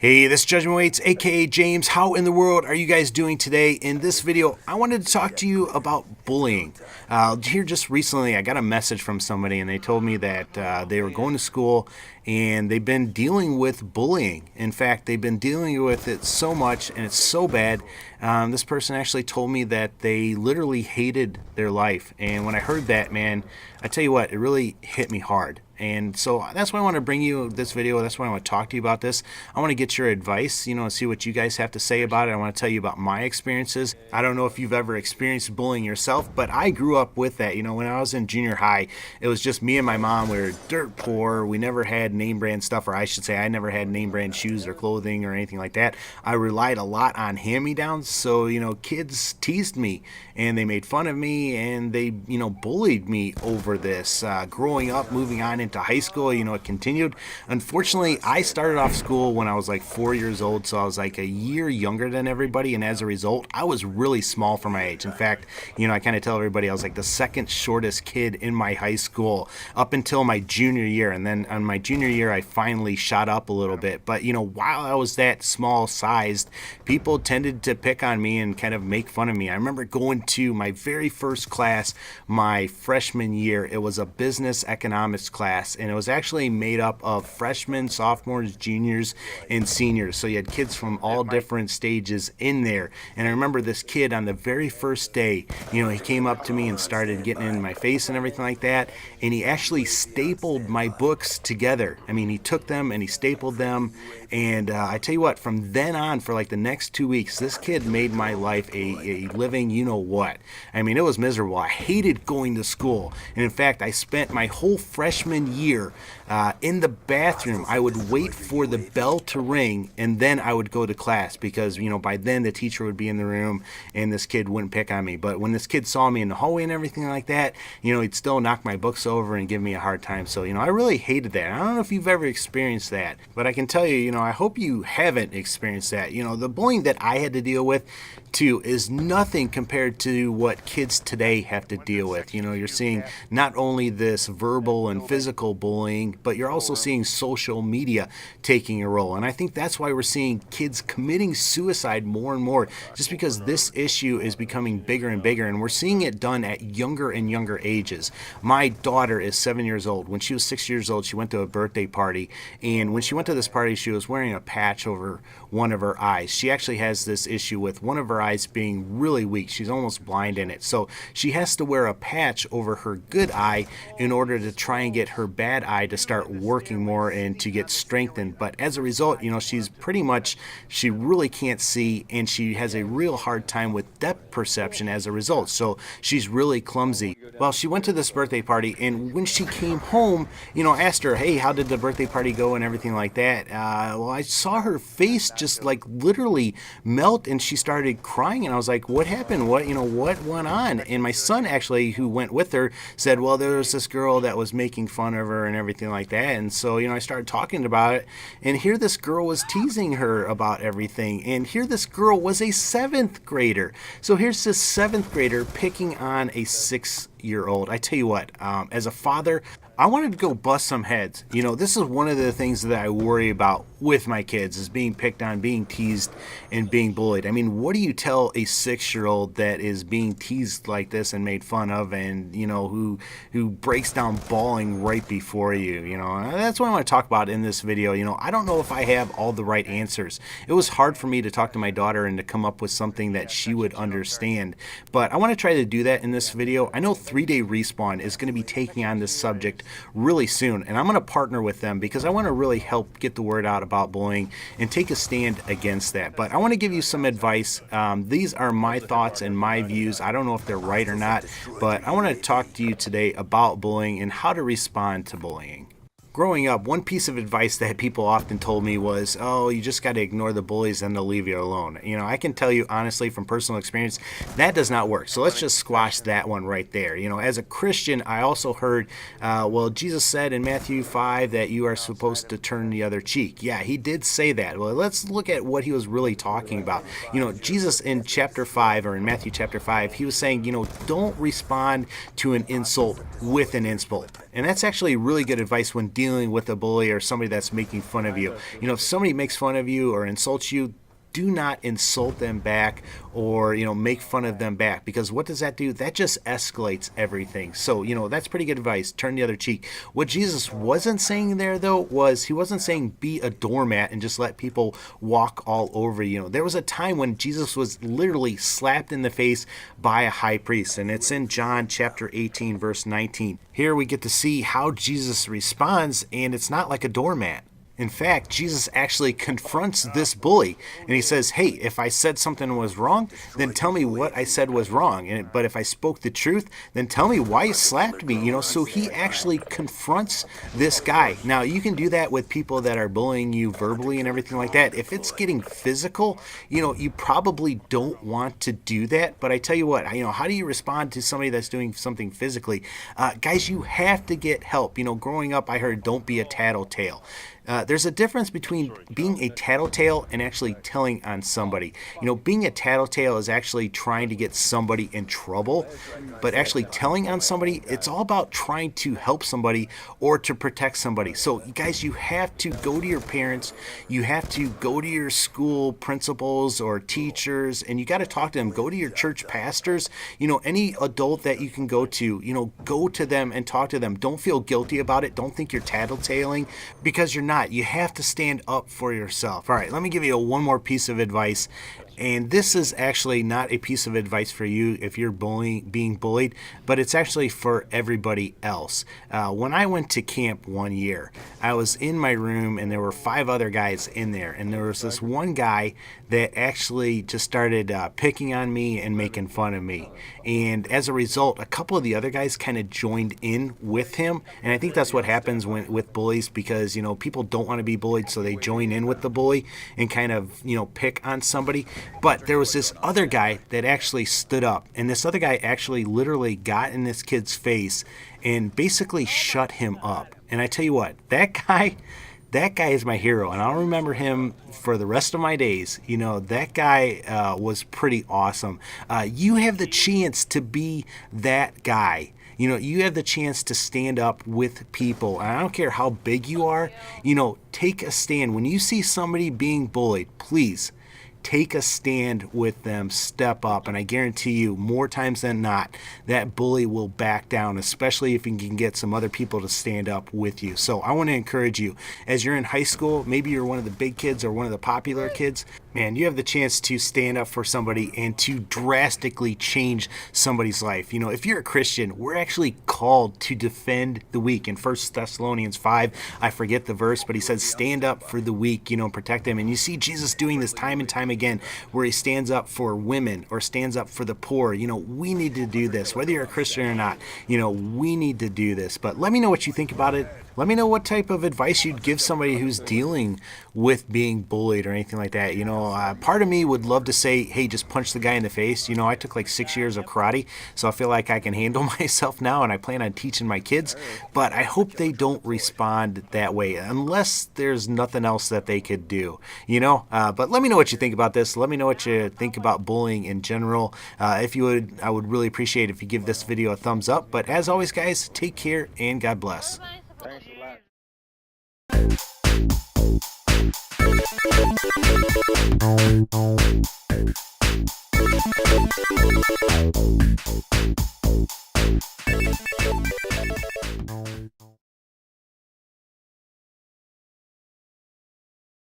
Hey, this is Judgment Waits, aka James. How in the world are you guys doing today? In this video, I wanted to talk to you about bullying. Here just recently, I got a message from somebody and they told me that they were going to school and they've been dealing with bullying. In fact, they've been dealing with it so much and it's so bad. This person actually told me that they literally hated their life. And when I heard that, man, I tell you what, it really hit me hard. And so that's why I want to bring you this video. That's why I want to talk to you about this. I want to get your advice, and see what you guys have to say about it. I want to tell you about my experiences. I don't know if you've ever experienced bullying yourself, but I grew up with that. When I was in junior high, it was just me and my mom. We were dirt poor. We never had name brand stuff, or I should say I never had name brand shoes or clothing or anything like that. I relied a lot on hand-me-downs. So, kids teased me and they made fun of me and they, bullied me over this. Growing up, moving on into high school, it continued. Unfortunately, I started off school when I was like 4 years old, so I was like a year younger than everybody, and as a result, I was really small for my age. In fact, I kind of tell everybody I was like the second shortest kid in my high school up until my junior year, and then on my junior year, I finally shot up a little bit. But, while I was that small sized, people tended to pick on me and kind of make fun of me. I remember going to my very first class my freshman year. It was a business economics class, and it was actually made up of freshmen, sophomores, juniors, and seniors. So you had kids from all different stages in there. And I remember this kid on the very first day, he came up to me and started getting in my face and everything like that. And he actually stapled my books together. I mean, he took them and he stapled them. And I tell you what, from then on, for like the next 2 weeks, this kid made my life a living what. I mean, it was miserable. I hated going to school. And in fact, I spent my whole freshman year in the bathroom. I would wait for the bell to ring and then I would go to class because, by then the teacher would be in the room and this kid wouldn't pick on me. But when this kid saw me in the hallway and everything like that, he'd still knock my books over and give me a hard time. So, I really hated that. I don't know if you've ever experienced that, but I can tell you, I hope you haven't experienced that. The bullying that I had to deal with too is nothing compared to what kids today have to deal with. You're seeing not only this verbal and physical bullying, but you're also seeing social media taking a role. And I think that's why we're seeing kids committing suicide more and more, just because this issue is becoming bigger and bigger, and we're seeing it done at younger and younger ages. My daughter is 7 years old. When she was 6 years old, she went to a birthday party, and when she went to this party, she was wearing a patch over one of her eyes. She actually has this issue with one of her eyes being really weak. She's almost blind in it. So she has to wear a patch over her good eye in order to try and get her bad eye to start working more and to get strengthened. But as a result, she really can't see, and she has a real hard time with depth perception as a result. So she's really clumsy. Well, she went to this birthday party, and when she came home, I asked her, hey, how did the birthday party go and everything like that? Well, I saw her face just like literally melt, and she started crying, and I was like, what happened? What went on? And my son actually, who went with her, said, well, there was this girl that was making fun of her and everything like that. And so, I started talking about it, and here this girl was teasing her about everything, and here this girl was a seventh grader. So here's this seventh grader picking on a 6-year-old. I tell you what, as a father, I wanted to go bust some heads. This is one of the things that I worry about with my kids, is being picked on, being teased, and being bullied. I mean, what do you tell a 6-year-old that is being teased like this and made fun of, and who breaks down bawling right before you? That's what I want to talk about in this video. I don't know if I have all the right answers. It was hard for me to talk to my daughter and to come up with something that she would understand, but I want to try to do that in this video. I know 3-Day Respawn is going to be taking on this subject really soon, and I'm going to partner with them because I want to really help get the word out about bullying and take a stand against that. But I want to give you some advice. These are my thoughts and my views. I don't know if they're right or not, but I want to talk to you today about bullying and how to respond to bullying. Growing up, one piece of advice that people often told me was, oh, you just got to ignore the bullies and they'll leave you alone. I can tell you honestly from personal experience, that does not work. So let's just squash that one right there. As a Christian, I also heard, well, Jesus said in Matthew 5 that you are supposed to turn the other cheek. Yeah, he did say that. Well, let's look at what he was really talking about. Jesus in chapter 5, or in Matthew chapter 5, he was saying, don't respond to an insult with an insult. And that's actually really good advice when dealing dealing with a bully or somebody that's making fun of you. You know, if somebody makes fun of you or insults you, do not insult them back or, make fun of them back, because what does that do? That just escalates everything. So, that's pretty good advice. Turn the other cheek. What Jesus wasn't saying there, though, was he wasn't saying be a doormat and just let people walk all over you. There was a time when Jesus was literally slapped in the face by a high priest, and it's in John chapter 18, verse 19. Here we get to see how Jesus responds, and it's not like a doormat. In fact, Jesus actually confronts this bully, and he says, hey, if I said something was wrong, then tell me what I said was wrong. But if I spoke the truth, then tell me why you slapped me. So he actually confronts this guy. Now, you can do that with people that are bullying you verbally and everything like that. If it's getting physical, you probably don't want to do that. But I tell you what, how do you respond to somebody that's doing something physically? Guys, you have to get help. Growing up, I heard don't be a tattletale. There's a difference between being a tattletale and actually telling on somebody. Being a tattletale is actually trying to get somebody in trouble, but actually telling on somebody, it's all about trying to help somebody or to protect somebody. So, guys, you have to go to your parents, you have to go to your school principals or teachers, and you got to talk to them. Go to your church pastors, any adult that you can go to them and talk to them. Don't feel guilty about it. Don't think you're tattletaling, because you're not. You have to stand up for yourself. All right, let me give you one more piece of advice. And this is actually not a piece of advice for you if you're being bullied, but it's actually for everybody else. When I went to camp one year, I was in my room and there were 5 other guys in there. And there was this one guy that actually just started picking on me and making fun of me. And as a result, a couple of the other guys kind of joined in with him. And I think that's what happens with bullies, because, people don't want to be bullied, so they join in with the bully and kind of, pick on somebody. But there was this other guy that actually stood up, and this other guy actually literally got in this kid's face and basically shut him up. And I tell you what, that guy is my hero, and I'll remember him for the rest of my days. That guy was pretty awesome. You have the chance to be that guy. You have the chance to stand up with people. And I don't care how big you are, take a stand. When you see somebody being bullied, please take a stand with them, step up, and I guarantee you, more times than not, that bully will back down, especially if you can get some other people to stand up with you. So I want to encourage you, as you're in high school, maybe you're one of the big kids or one of the popular kids, man, you have the chance to stand up for somebody and to drastically change somebody's life. If you're a Christian, we're actually called to defend the weak. In 1 Thessalonians 5, I forget the verse, but he says, stand up for the weak, protect them. And you see Jesus doing this time and time again, where he stands up for women or stands up for the poor. We need to do this, whether you're a Christian or not. We need to do this. But let me know what you think about it. Let me know what type of advice you'd give somebody who's dealing with being bullied or anything like that. Part of me would love to say, hey, just punch the guy in the face. I took like 6 years of karate, so I feel like I can handle myself now, and I plan on teaching my kids. But I hope they don't respond that way unless there's nothing else that they could do. But let me know what you think about this. Let me know what you think about bullying in general. If you would, I would really appreciate if you give this video a thumbs up. But as always, guys, take care and God bless. Thanks a lot.